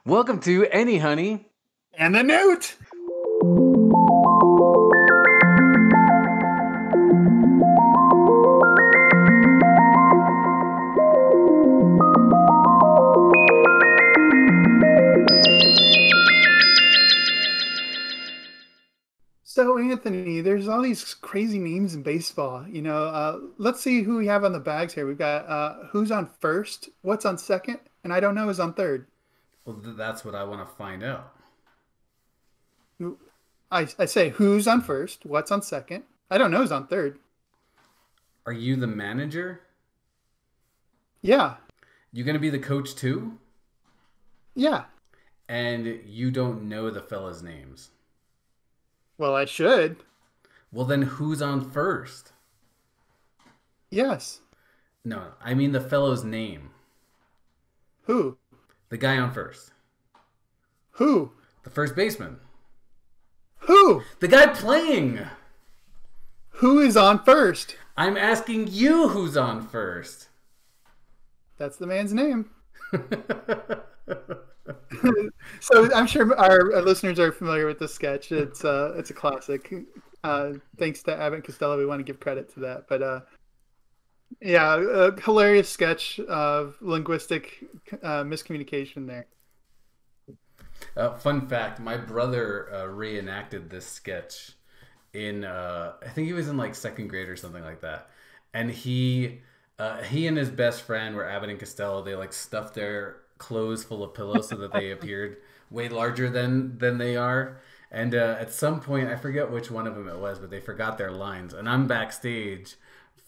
Welcome to Anyhoney. And the Newt. So, Anthony, there's all these crazy names in baseball. Let's see who we have on the bags here. We've got who's on first, what's on second, and I don't know who's on third. Well, that's what I want to find out. I say who's on first, what's on second. I don't know who's on third. Are you the manager? Yeah, You gonna be the coach too? yeah. And you don't know the fellas' names. Well, I should. Well, then who's on first? Yes. No, I mean the fellow's name. Who? The guy on first. Who? The first baseman. Who? The guy playing. Who is on first? I'm asking you who's on first. That's the man's name. So I'm sure our listeners are familiar with this sketch. It's a classic. Thanks to Abbott and Costello, we want to give credit to that. But yeah, a hilarious sketch of linguistic miscommunication there. Fun fact: my brother reenacted this sketch in I think he was in like second grade or something like that, and he and his best friend were Abbott and Costello. They like stuffed their clothes full of pillows so that they appeared way larger than they are. And at some point, I forget which one of them it was, but they forgot their lines, and I'm backstage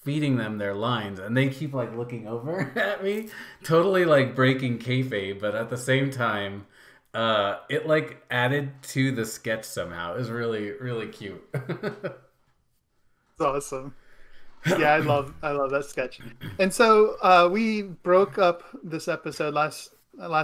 feeding them their lines, and they keep like looking over at me, totally like breaking kayfabe, but at the same time, it like added to the sketch somehow. It was really really cute. It's awesome. Yeah, I love that sketch. And so we broke up this episode last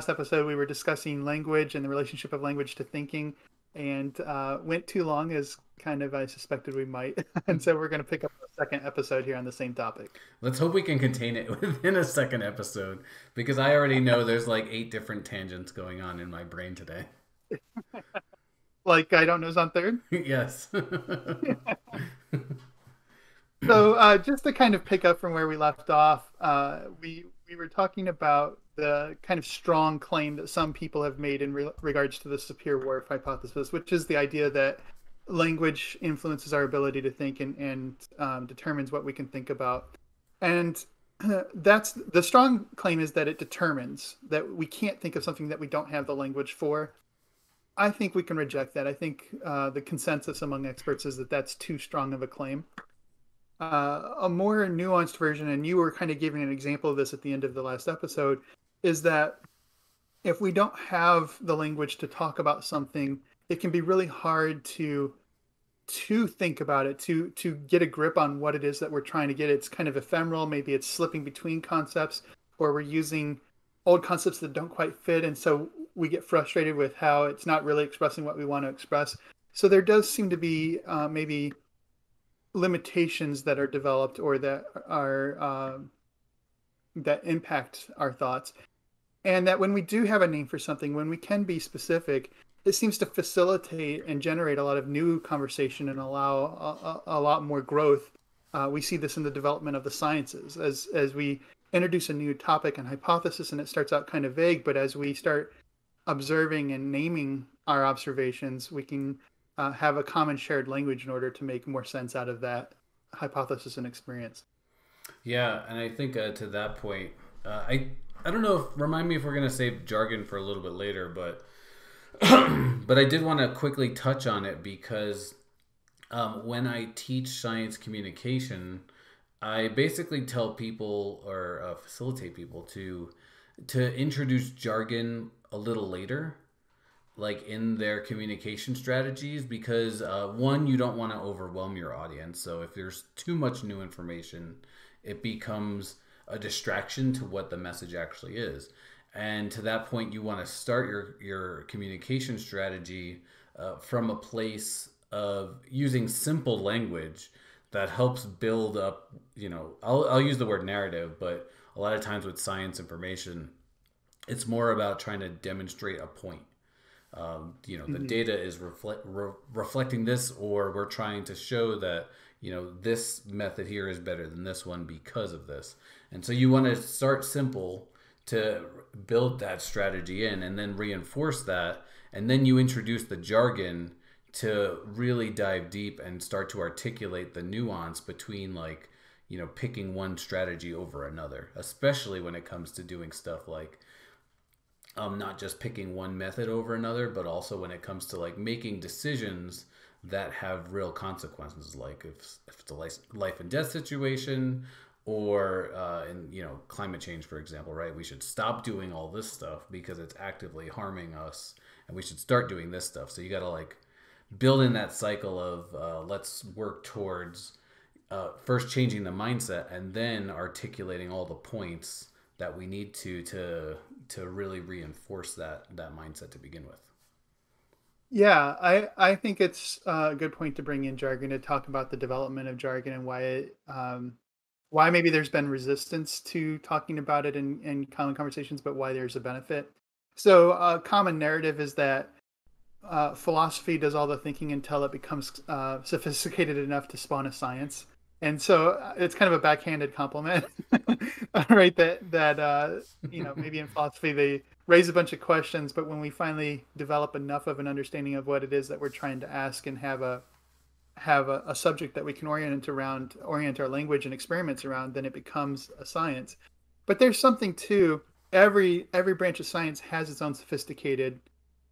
episode. We were discussing language and the relationship of language to thinking, and went too long, as kind of I suspected we might. And so we're going to pick up a second episode here on the same topic. Let's hope we can contain it within a second episode, because I already know there's like 8 different tangents going on in my brain today. Like I don't know's on third. Yes. So just to kind of pick up from where we left off, we were talking about the kind of strong claim that some people have made in regards to the superior hypothesis, which is the idea that language influences our ability to think and determines what we can think about. And that's the strong claim, is that it determines that we can't think of something that we don't have the language for. I think we can reject that. I think the consensus among experts is that that's too strong of a claim. A more nuanced version, and you were kind of giving an example of this at the end of the last episode, is that if we don't have the language to talk about something, it can be really hard to think about it, to get a grip on what it is that we're trying to get. It's kind of ephemeral. Maybe it's slipping between concepts, or we're using old concepts that don't quite fit, and so we get frustrated with how it's not really expressing what we want to express. So there does seem to be maybe limitations that are developed, or that are that impact our thoughts, and that when we do have a name for something, when we can be specific, it seems to facilitate and generate a lot of new conversation and allow a lot more growth. We see this in the development of the sciences, as we introduce a new topic and hypothesis, and it starts out kind of vague, but as we start observing and naming our observations, we can have a common shared language in order to make more sense out of that hypothesis and experience. Yeah, and I think to that point, I don't know. Remind me if we're gonna save jargon for a little bit later, but but I did want to quickly touch on it, because when I teach science communication, I basically tell people, or facilitate people to introduce jargon a little later, like in their communication strategies, because one, you don't want to overwhelm your audience. So if there's too much new information, it becomes a distraction to what the message actually is. And to that point, you want to start your communication strategy from a place of using simple language that helps build up, I'll use the word narrative, but a lot of times with science information, It's more about trying to demonstrate a point. The Mhm. data is reflecting this, or we're trying to show that, this method here is better than this one because of this. And so you want to start simple to build that strategy in and then reinforce that. And then you introduce the jargon to really dive deep and start to articulate the nuance between, like, picking one strategy over another, especially when it comes to doing stuff like, not just picking one method over another, but also when it comes to like making decisions that have real consequences, like if it's a life and death situation, or in climate change, for example, right? We should stop doing all this stuff because it's actively harming us, and we should start doing this stuff. So you got to like build in that cycle of let's work towards first changing the mindset and then articulating all the points that we need to really reinforce that mindset to begin with. Yeah, I think it's a good point to bring in jargon to talk about the development of jargon and why maybe there's been resistance to talking about it in common conversations, but why there's a benefit. So a common narrative is that philosophy does all the thinking until it becomes sophisticated enough to spawn a science. And so it's kind of a backhanded compliment, right? Maybe in philosophy they raise a bunch of questions, but when we finally develop enough of an understanding of what it is that we're trying to ask and have a subject that we can orient our language and experiments around, then it becomes a science. But there's something to every branch of science has its own sophisticated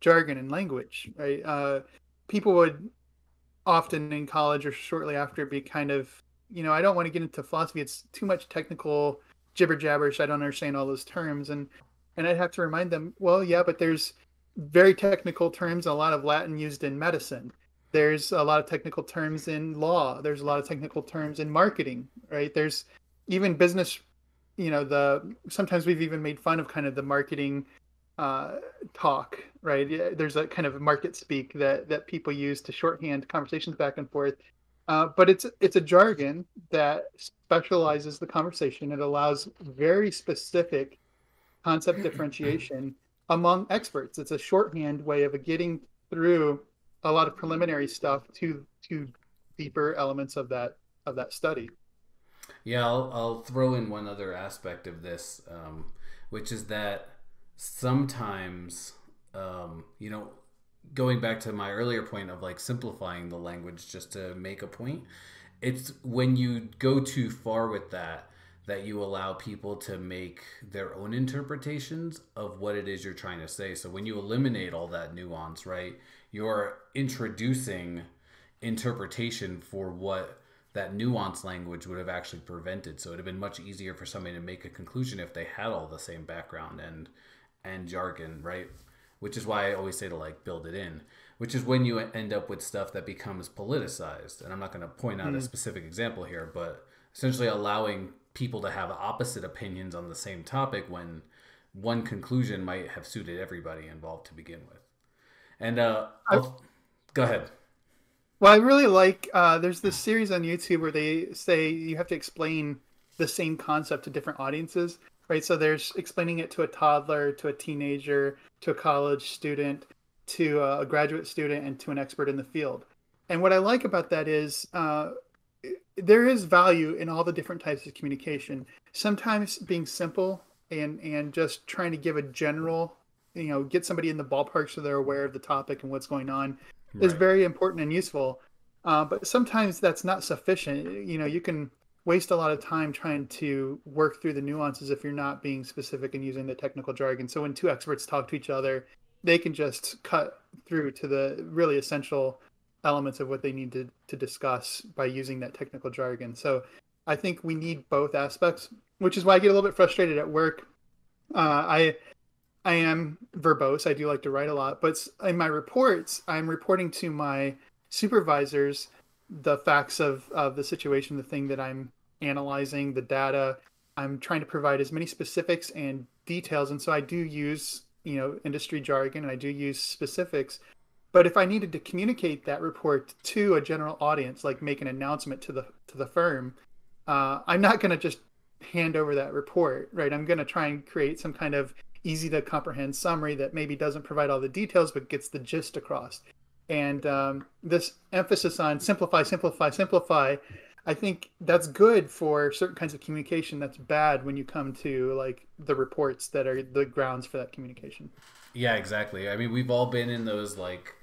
jargon and language, right? People would often in college or shortly after be kind of, I don't want to get into philosophy. It's too much technical jibber jabberish. I don't understand all those terms. And I'd have to remind them, well, yeah, but there's very technical terms, a lot of Latin used in medicine. There's a lot of technical terms in law. There's a lot of technical terms in marketing, right? There's even business, sometimes we've even made fun of kind of the marketing uh, talk, right? Yeah, there's a kind of market speak that people use to shorthand conversations back and forth. But it's a jargon that specializes the conversation. It allows very specific concept differentiation among experts. It's a shorthand way of getting through a lot of preliminary stuff to deeper elements of that study. Yeah, I'll throw in one other aspect of this, which is that sometimes, going back to my earlier point of like simplifying the language just to make a point, it's when you go too far with that you allow people to make their own interpretations of what it is you're trying to say. So when you eliminate all that nuance, right, you're introducing interpretation for what that nuanced language would have actually prevented. So it'd have been much easier for somebody to make a conclusion if they had all the same background and jargon, right? Which is why I always say to like build it in, which is when you end up with stuff that becomes politicized. And I'm not going to point out a Mm. specific example here, but essentially allowing people to have opposite opinions on the same topic when one conclusion might have suited everybody involved to begin with. And I, go ahead. well, I really like. There's this series on YouTube where they say you have to explain the same concept to different audiences, right? So there's explaining it to a toddler, to a teenager, to a college student, to a graduate student, and to an expert in the field. And what I like about that is there is value in all the different types of communication. Sometimes being simple and just trying to give a general, get somebody in the ballpark so they're aware of the topic and what's going on is Right. very important and useful. But sometimes that's not sufficient. You can waste a lot of time trying to work through the nuances if you're not being specific and using the technical jargon. So when two experts talk to each other, they can just cut through to the really essential elements of what they need to discuss by using that technical jargon. So I think we need both aspects, which is why I get a little bit frustrated at work. I am verbose. I do like to write a lot, but in my reports, I'm reporting to my supervisors the facts of the situation, the thing that I'm analyzing, the data. I'm trying to provide as many specifics and details, and so I do use industry jargon and I do use specifics. But if I needed to communicate that report to a general audience, like make an announcement to the firm, I'm not going to just hand over that report, right? I'm going to try and create some kind of easy to comprehend summary that maybe doesn't provide all the details but gets the gist across. And this emphasis on simplify, simplify, simplify, I think that's good for certain kinds of communication. That's bad when you come to like the reports that are the grounds for that communication. Yeah, exactly. I mean, we've all been in those like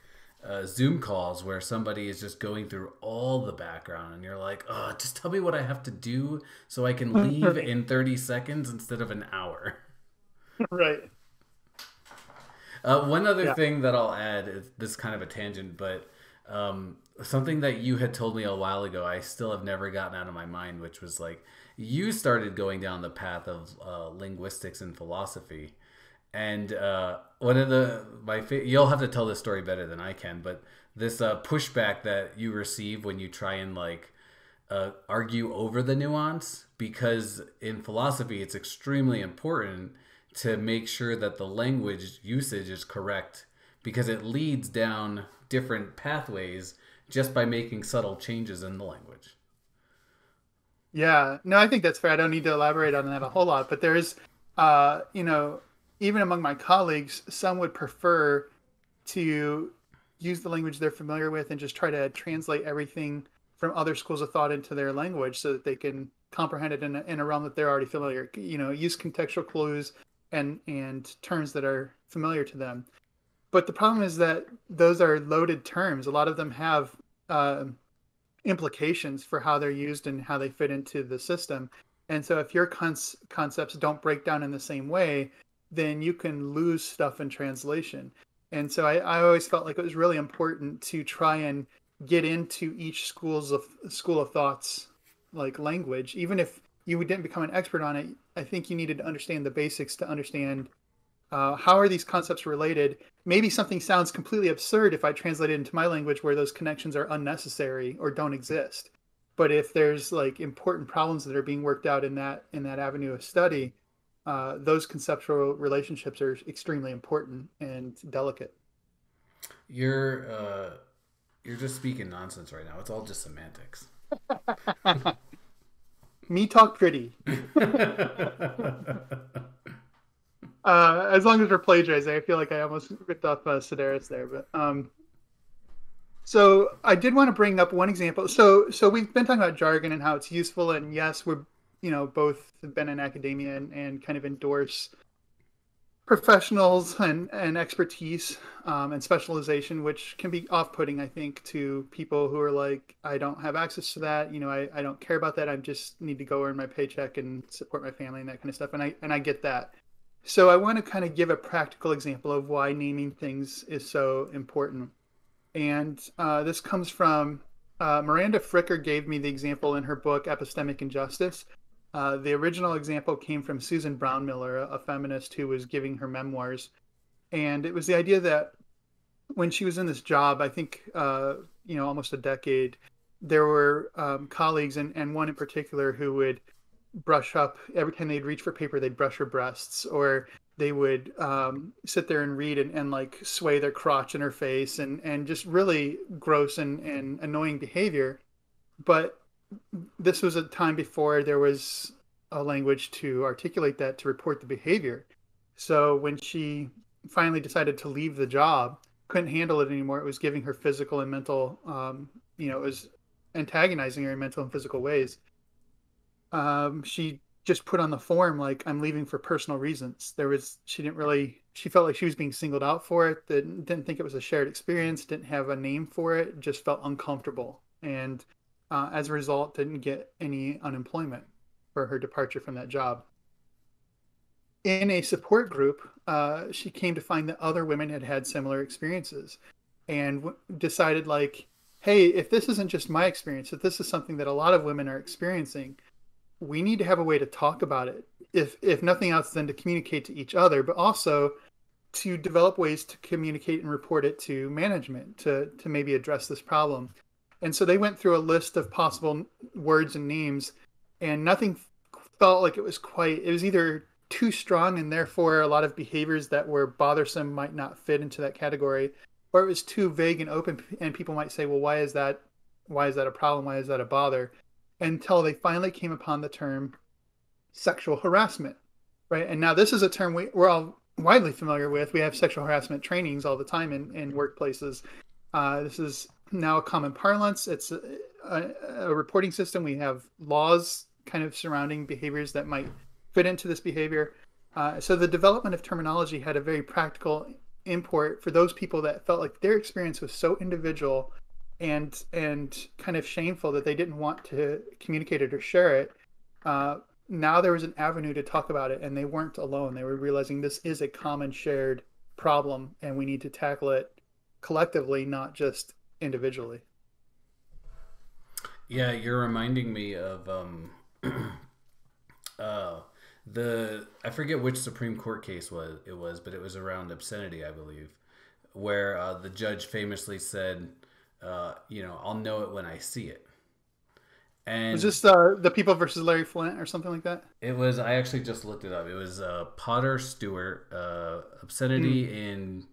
Zoom calls where somebody is just going through all the background, and you're like, "Oh, just tell me what I have to do so I can leave Right. in 30 seconds instead of an hour." Right. One other Yeah. thing that I'll add is this is kind of a tangent, but something that you had told me a while ago, I still have never gotten out of my mind, which was like you started going down the path of linguistics and philosophy. And one of you'll have to tell this story better than I can, but this pushback that you receive when you try and like argue over the nuance, because in philosophy it's extremely important to make sure that the language usage is correct, because it leads down different pathways just by making subtle changes in the language. Yeah, no, I think that's fair. I don't need to elaborate on that a whole lot, but there's, you know, even among my colleagues, some would prefer to use the language they're familiar with and just try to translate everything from other schools of thought into their language so that they can comprehend it in a realm that they're already familiar. You know, use contextual clues and terms that are familiar to them. But the problem is that those are loaded terms. A lot of them have uh, implications for how they're used and how they fit into the system. And so if your concepts don't break down in the same way, then you can lose stuff in translation. And so I always felt like it was really important to try and get into each school of thoughts like language. Even if you didn't become an expert on it, I think you needed to understand the basics to understand how are these concepts related. Maybe something sounds completely absurd if I translate it into my language where those connections are unnecessary or don't exist. But if there's like important problems that are being worked out in that avenue of study, those conceptual relationships are extremely important and delicate. You're you're just speaking nonsense right now. It's all just semantics. Me talk pretty. As long as we're plagiarizing, I feel like I almost ripped off Sedaris there. But so I did want to bring up one example. So we've been talking about jargon and how it's useful, and yes, we're both have been in academia and kind of endorse professionals and expertise and specialization, which can be off-putting, I think, to people who are like, I don't have access to that. I don't care about that. I just need to go earn my paycheck and support my family and that kind of stuff. And I get that. So I want to kind of give a practical example of why naming things is so important. And this comes from Miranda Fricker gave me the example in her book, Epistemic Injustice. The original example came from Susan Brownmiller, a feminist who was giving her memoirs. And it was the idea that when she was in this job, I think, almost a decade, there were colleagues, and one in particular, who would brush up every time they'd reach for paper, they'd brush her breasts, or they would sit there and read and like sway their crotch in her face, and just really gross and annoying behavior. But this was a time before there was a language to articulate that, to report the behavior. So when she finally decided to leave the job, couldn't handle it anymore. It was giving her physical and mental, it was antagonizing her in mental and physical ways. She just put on the form like, I'm leaving for personal reasons. She felt like she was being singled out for it. Didn't think it was a shared experience, didn't have a name for it, just felt uncomfortable. And as a result, didn't get any unemployment for her departure from that job. In a support group, she came to find that other women had had similar experiences, and decided like, hey, if this isn't just my experience, if this is something that a lot of women are experiencing, we need to have a way to talk about it. If nothing else, then to communicate to each other, but also to develop ways to communicate and report it to management to maybe address this problem. And so they went through a list of possible words and names, and nothing felt like it was either too strong and therefore a lot of behaviors that were bothersome might not fit into that category, or it was too vague and open, and people might say, well, why is that a problem? Why is that a bother? Until they finally came upon the term sexual harassment, right? And now this is a term we're all widely familiar with. We have sexual harassment trainings all the time in workplaces. This is now a common parlance. It's a reporting system. We have laws kind of surrounding behaviors that might fit into this behavior. So the development of terminology had a very practical import for those people that felt like their experience was so individual and kind of shameful that they didn't want to communicate it or share it. Now there was an avenue to talk about it, and they weren't alone. They were realizing this is a common shared problem, and we need to tackle it collectively, not just individually. Yeah, you're reminding me of the I forget which Supreme Court case but it was around obscenity, I believe, where the judge famously said, I'll know it when I see it. Was And this the People versus Larry Flint or something like that? it was, I actually just looked it up. It was Potter Stewart, Mm, obscenity in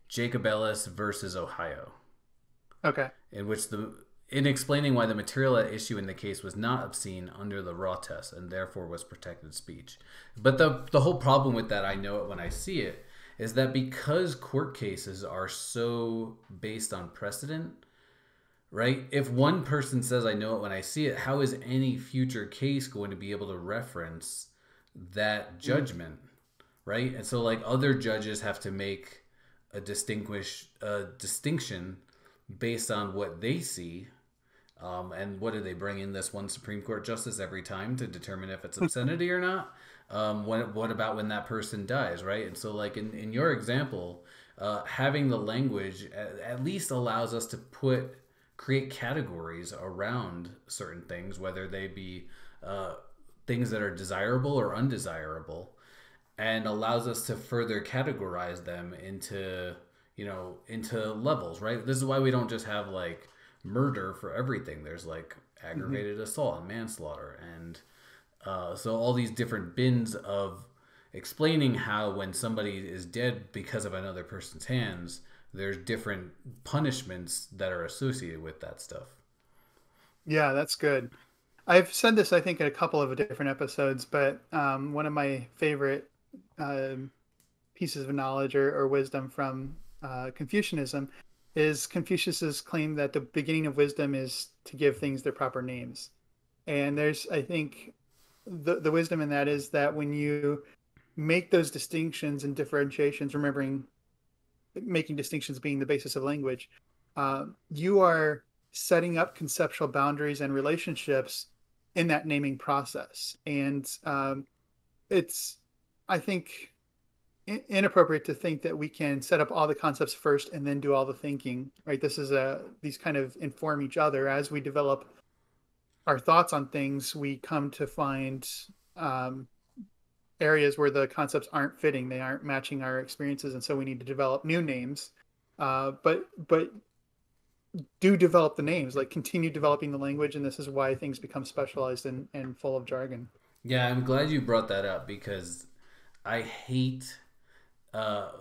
Jacob Ellis versus Ohio, okay. in which in explaining why the material at issue in the case was not obscene under the raw test and therefore was protected speech. But the whole problem with that, I know it when I see it, is that because court cases are so based on precedent, right? If one person says I know it when I see it, how is any future case going to be able to reference that Mm, judgment, right? And so like other judges have to make a distinction based on what they see. And what do they bring in this one Supreme Court justice every time to determine if it's obscenity or not? What about when that person dies, right? And so, like in your example, having the language at least allows us to create categories around certain things, whether they be uh, things that are desirable or undesirable, and allows us to further categorize them into levels, right? This is why we don't just have like murder for everything. There's like mhm. aggravated assault and manslaughter, and so all these different bins of explaining how when somebody is dead because of another person's hands, there's different punishments that are associated with that stuff. Yeah, that's good. I've said this, I think, in a couple of different episodes, but one of my favorite um pieces of knowledge or wisdom from Confucianism is Confucius's claim that the beginning of wisdom is to give things their proper names. And there's, I think, the wisdom in that is that when you make those distinctions and differentiations, remembering making distinctions being the basis of language, you are setting up conceptual boundaries and relationships in that naming process. And it's, I think, inappropriate to think that we can set up all the concepts first and then do all the thinking, right? These kind of inform each other as we develop our thoughts on things. We come to find um, areas where the concepts aren't fitting, they aren't matching our experiences, and so we need to develop new names. But do develop the names, like continue developing the language, and this is why things become specialized and full of jargon. Yeah, I'm glad you brought that up because I hate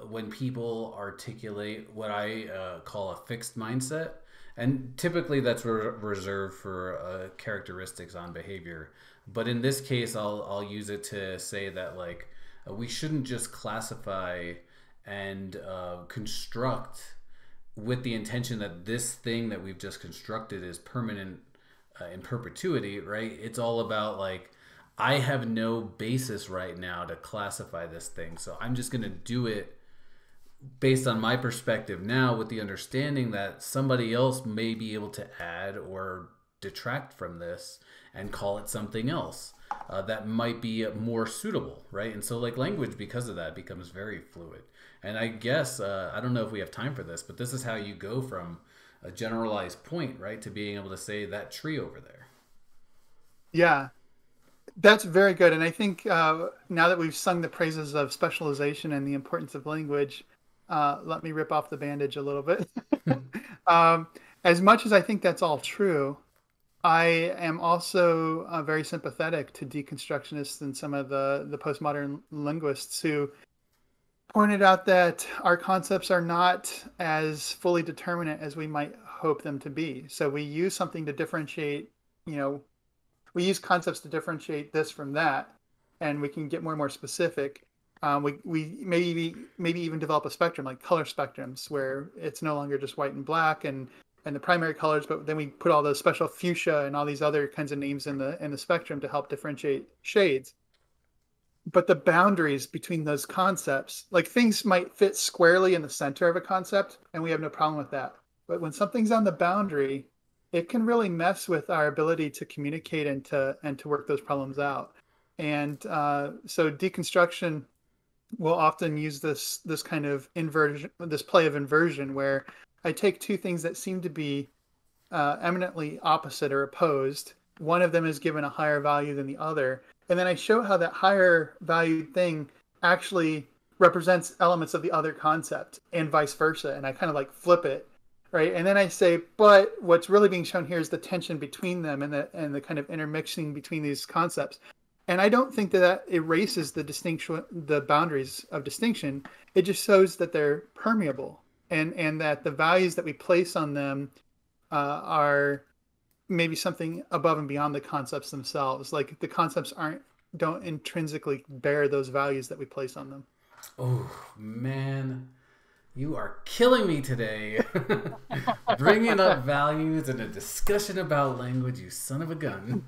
when people articulate what I call a fixed mindset. And typically that's reserved for characteristics on behavior. But in this case, I'll use it to say that like we shouldn't just classify and construct with the intention that this thing that we've just constructed is permanent in perpetuity, right? It's all about like I have no basis right now to classify this thing, so I'm just going to do it based on my perspective now with the understanding that somebody else may be able to add or detract from this and call it something else that might be more suitable, right? And so like language because of that becomes very fluid. And I guess I don't know if we have time for this, but this is how you go from a generalized point, right, to being able to say that tree over there. Yeah, that's very good. And I think now that we've sung the praises of specialization and the importance of language, let me rip off the bandage a little bit. um, as much as I think that's all true, I am also very sympathetic to deconstructionists and some of the postmodern linguists who pointed out that our concepts are not as fully determinate as we might hope them to be. So we use something to differentiate, you know, we use concepts to differentiate this from that, and we can get more and more specific. We maybe even develop a spectrum like color spectrums where it's no longer just white and black and the primary colors, but then we put all the special fuchsia and all these other kinds of names in the spectrum to help differentiate shades. But the boundaries between those concepts, like things might fit squarely in the center of a concept, and we have no problem with that. But when something's on the boundary, it can really mess with our ability to communicate and to work those problems out. And so deconstruction will often use this kind of inversion, this play of inversion, where I take two things that seem to be eminently opposite or opposed. One of them is given a higher value than the other, and then I show how that higher valued thing actually represents elements of the other concept and vice versa. And I kind of like flip it, right? And then I say, but what's really being shown here is the tension between them and the kind of intermixing between these concepts. And I don't think that erases the boundaries of distinction. It just shows that they're permeable and that the values that we place on them are maybe something above and beyond the concepts themselves. Like the concepts don't intrinsically bear those values that we place on them. Oh man, you are killing me today. Bringing up values in a discussion about language, you son of a gun.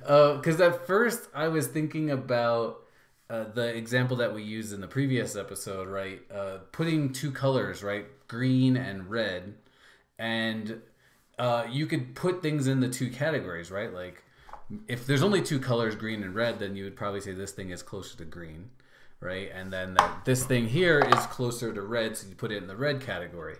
Because at first I was thinking about the example that we used in the previous episode, right? Putting two colors, right? Green and red. And you could put things in the two categories, right? Like if there's only two colors, green and red, then you would probably say this thing is closer to green, right? And then this thing here is closer to red, so you put it in the red category.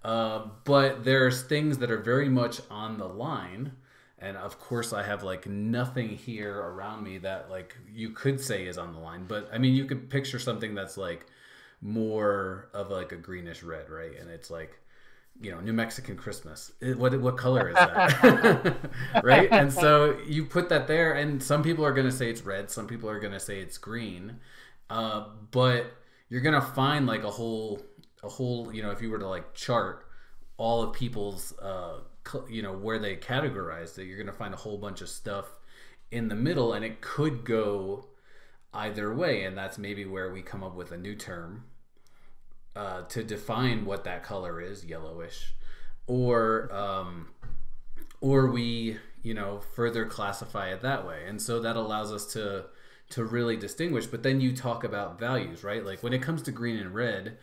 But there's things that are very much on the line. And of course I have like nothing here around me that like you could say is on the line. But I mean, you could picture something that's like more of like a greenish red, right? And it's like, you know, New Mexican Christmas. What color is that? Right? And so you put that there, and some people are going to say it's red. Some people are going to say it's green. But you're going to find like a whole, you know, if you were to like chart all of people's, you know, where they categorized it, you're going to find a whole bunch of stuff in the middle, and it could go either way. And that's maybe where we come up with a new term to define what that color is, yellowish, or we, you know, further classify it that way. And so that allows us to really distinguish. But then you talk about values, right? Like when it comes to green and red,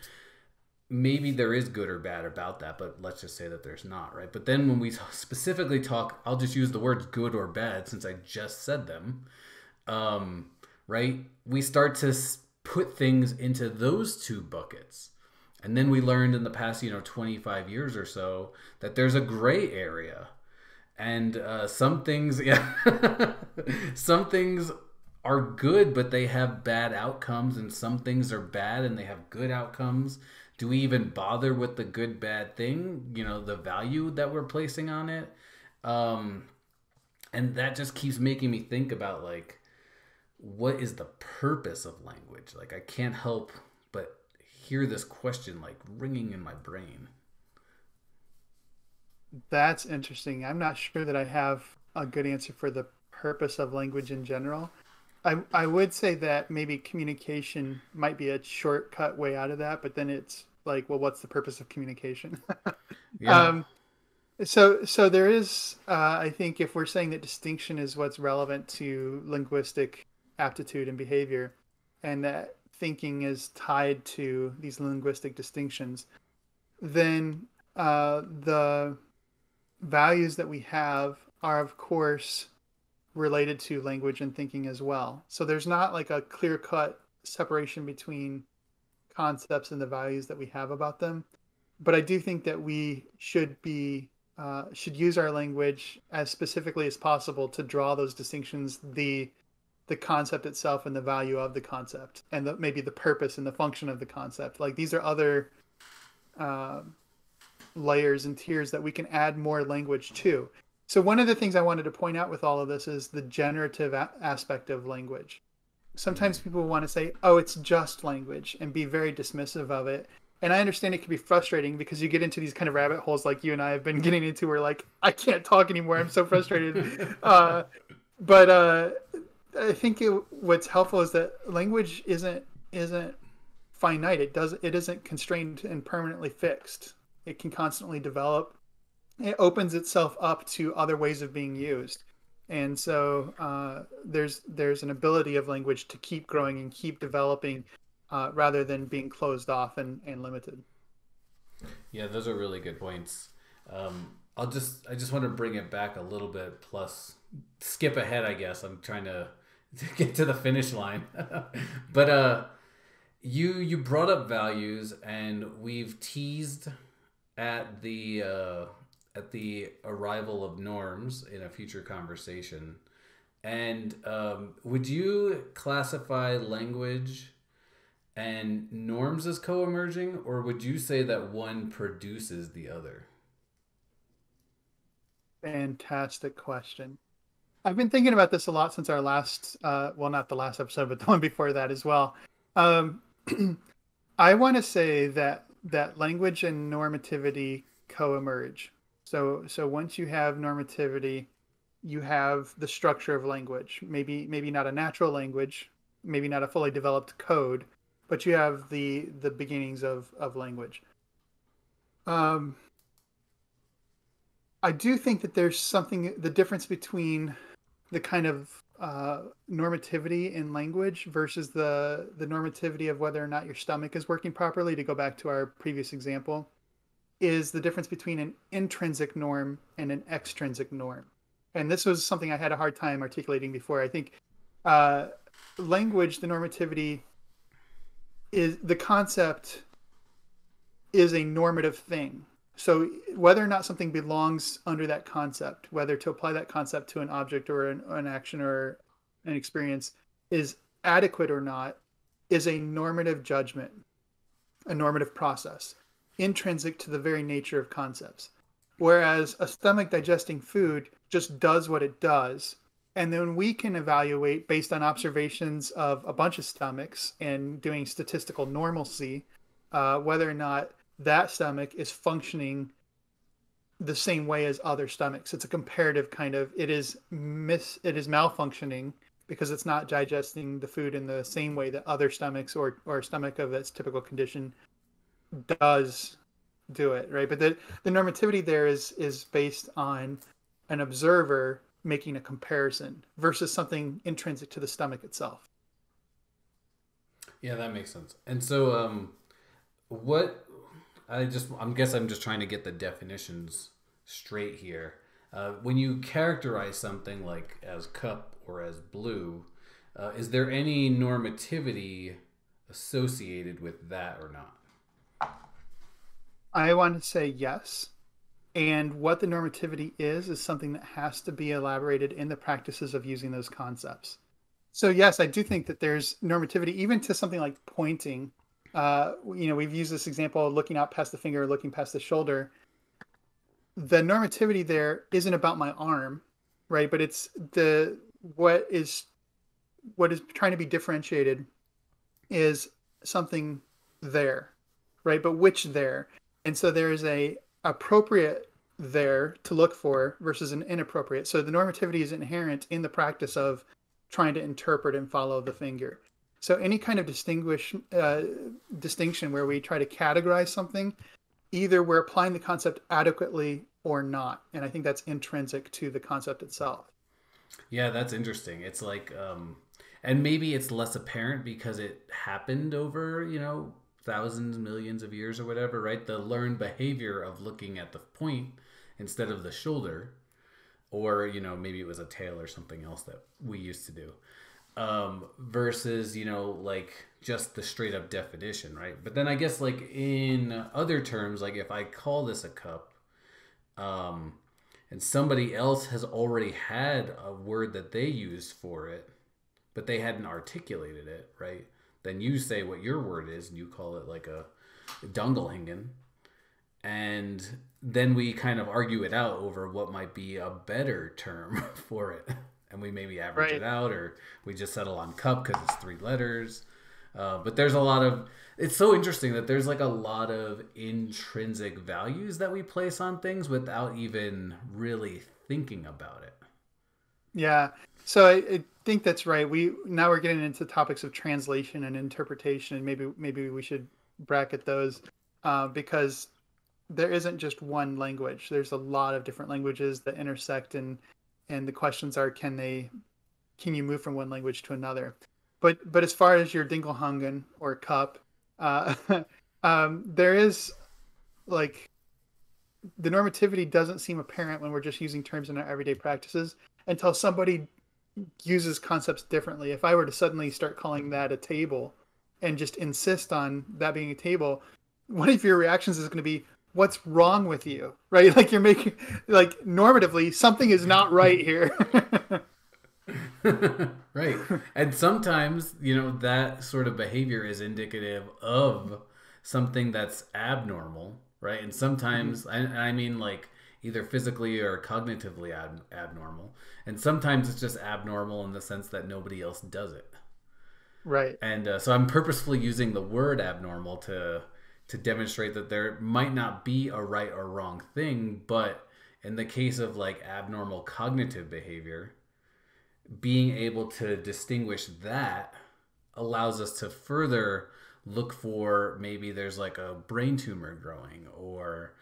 maybe there is good or bad about that, but let's just say that there's not, right? But then when we specifically talk, I'll just use the words good or bad since I just said them, right? We start to put things into those two buckets. And then we learned in the past, you know, 25 years or so that there's a gray area. And some things, yeah, some things are good, but they have bad outcomes. And some things are bad and they have good outcomes. Do we even bother with the good, bad thing? You know, the value that we're placing on it. And that just keeps making me think about, like, what is the purpose of language? Like, I can't help but hear this question like ringing in my brain. That's interesting. I'm not sure that I have a good answer for the purpose of language in general. I would say that maybe communication might be a shortcut way out of that, but then it's like, well, what's the purpose of communication? Yeah. So there is, I think, if we're saying that distinction is what's relevant to linguistic aptitude and behavior, and that thinking is tied to these linguistic distinctions, then the values that we have are, of course, related to language and thinking as well. So there's not like a clear-cut separation between concepts and the values that we have about them. But I do think that we should use our language as specifically as possible to draw those distinctions, the concept itself and the value of the concept, and maybe the purpose and the function of the concept. Like these are other layers and tiers that we can add more language to. So one of the things I wanted to point out with all of this is the generative aspect of language. Sometimes people want to say, oh, it's just language, and be very dismissive of it. And I understand it can be frustrating because you get into these kind of rabbit holes like you and I have been getting into where like, I can't talk anymore. I'm so frustrated. But I think what's helpful is that language isn't finite. It isn't constrained and permanently fixed. It can constantly develop. It opens itself up to other ways of being used, and so there's an ability of language to keep growing and keep developing, rather than being closed off and limited. Yeah, those are really good points. I just want to bring it back a little bit, plus skip ahead. I guess I'm trying to get to the finish line, but you brought up values, and we've teased at the arrival of norms in a future conversation. And would you classify language and norms as co-emerging, or would you say that one produces the other? Fantastic question. I've been thinking about this a lot since our last, well, not the last episode, but the one before that as well. Um, I want to say that language and normativity co-emerge. So once you have normativity, you have the structure of language. Maybe not a natural language, maybe not a fully developed code, but you have the beginnings of language. Um, I do think that there's something, the difference between the kind of normativity in language versus the normativity of whether or not your stomach is working properly, to go back to our previous example, is the difference between an intrinsic norm and an extrinsic norm. And this was something I had a hard time articulating before. I think uh, language, the normativity, is the concept is a normative thing. So whether or not something belongs under that concept, whether to apply that concept to an object or an action or an experience is adequate or not, is a normative judgment, a normative process, intrinsic to the very nature of concepts. Whereas a stomach digesting food just does what it does. And then we can evaluate based on observations of a bunch of stomachs and doing statistical normalcy, whether or not that stomach is functioning the same way as other stomachs. It's a comparative kind of, it is malfunctioning because it's not digesting the food in the same way that other stomachs or a stomach of its typical condition does do it, right? But the normativity there is based on an observer making a comparison versus something intrinsic to the stomach itself. Yeah, that makes sense. And so, what I'm guess I'm just trying to get the definitions straight here. When you characterize something like as cup or as blue, is there any normativity associated with that or not? I want to say yes. And what the normativity is something that has to be elaborated in the practices of using those concepts. So yes, I do think that there's normativity, even to something like pointing. We've used this example of looking out past the finger, looking past the shoulder. The normativity there isn't about my arm, right? But it's what is trying to be differentiated is something there, right? But which there? And so there is a appropriate there to look for versus an inappropriate. So the normativity is inherent in the practice of trying to interpret and follow the finger. So any kind of distinction where we try to categorize something, either we're applying the concept adequately or not. And I think that's intrinsic to the concept itself. Yeah, that's interesting. It's like, and maybe it's less apparent because it happened over, thousands, millions of years or whatever, right? The learned behavior of looking at the point instead of the shoulder, or, maybe it was a tail or something else that we used to do. Versus, like just the straight up definition, right? But then I guess like in other terms, like if I call this a cup, and somebody else has already had a word that they used for it, but they hadn't articulated it, right? Then you say what your word is and you call it like a dungelhingen. And then we kind of argue it out over what might be a better term for it. And we maybe average it out, or we just settle on cup because it's 3 letters. But there's a lot of, it's so interesting that there's like a lot of intrinsic values that we place on things without even really thinking about it. Yeah. So I think that's right. We're getting into topics of translation and interpretation, and maybe we should bracket those because there isn't just one language. There's a lot of different languages that intersect, and the questions are, can you move from one language to another? But as far as your Dinkelhangen or cup, uh, there is like the normativity doesn't seem apparent when we're just using terms in our everyday practices until somebody uses concepts differently. If I were to suddenly start calling that a table and just insist on that being a table, one of your reactions is going to be, what's wrong with you? Right? Like you're making, like normatively, something is not right here. Right. And sometimes, that sort of behavior is indicative of something that's abnormal, right? And sometimes, I mean, like either physically or cognitively abnormal. And sometimes it's just abnormal in the sense that nobody else does it. Right. And so I'm purposefully using the word abnormal to demonstrate that there might not be a right or wrong thing, but in the case of like abnormal cognitive behavior, being able to distinguish that allows us to further look for maybe there's like a brain tumor growing, or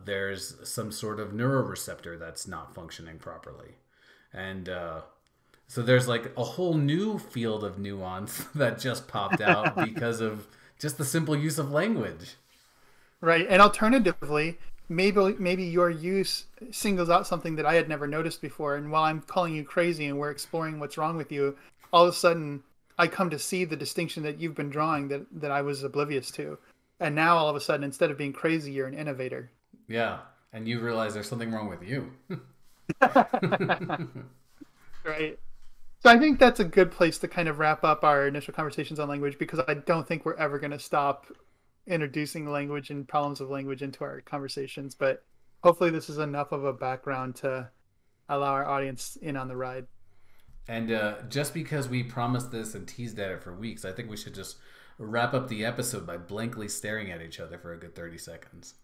there's some sort of neuroreceptor that's not functioning properly. And so there's like a whole new field of nuance that just popped out because of just the simple use of language. Right. And alternatively, maybe your use singles out something that I had never noticed before. And while I'm calling you crazy and we're exploring what's wrong with you, all of a sudden I come to see the distinction that you've been drawing that I was oblivious to. And now all of a sudden, instead of being crazy, you're an innovator. Yeah. And you realize there's something wrong with you. Right. So I think that's a good place to kind of wrap up our initial conversations on language, because I don't think we're ever going to stop introducing language and problems of language into our conversations. But hopefully this is enough of a background to allow our audience in on the ride. And just because we promised this and teased at it for weeks, I think we should just wrap up the episode by blankly staring at each other for a good 30 seconds.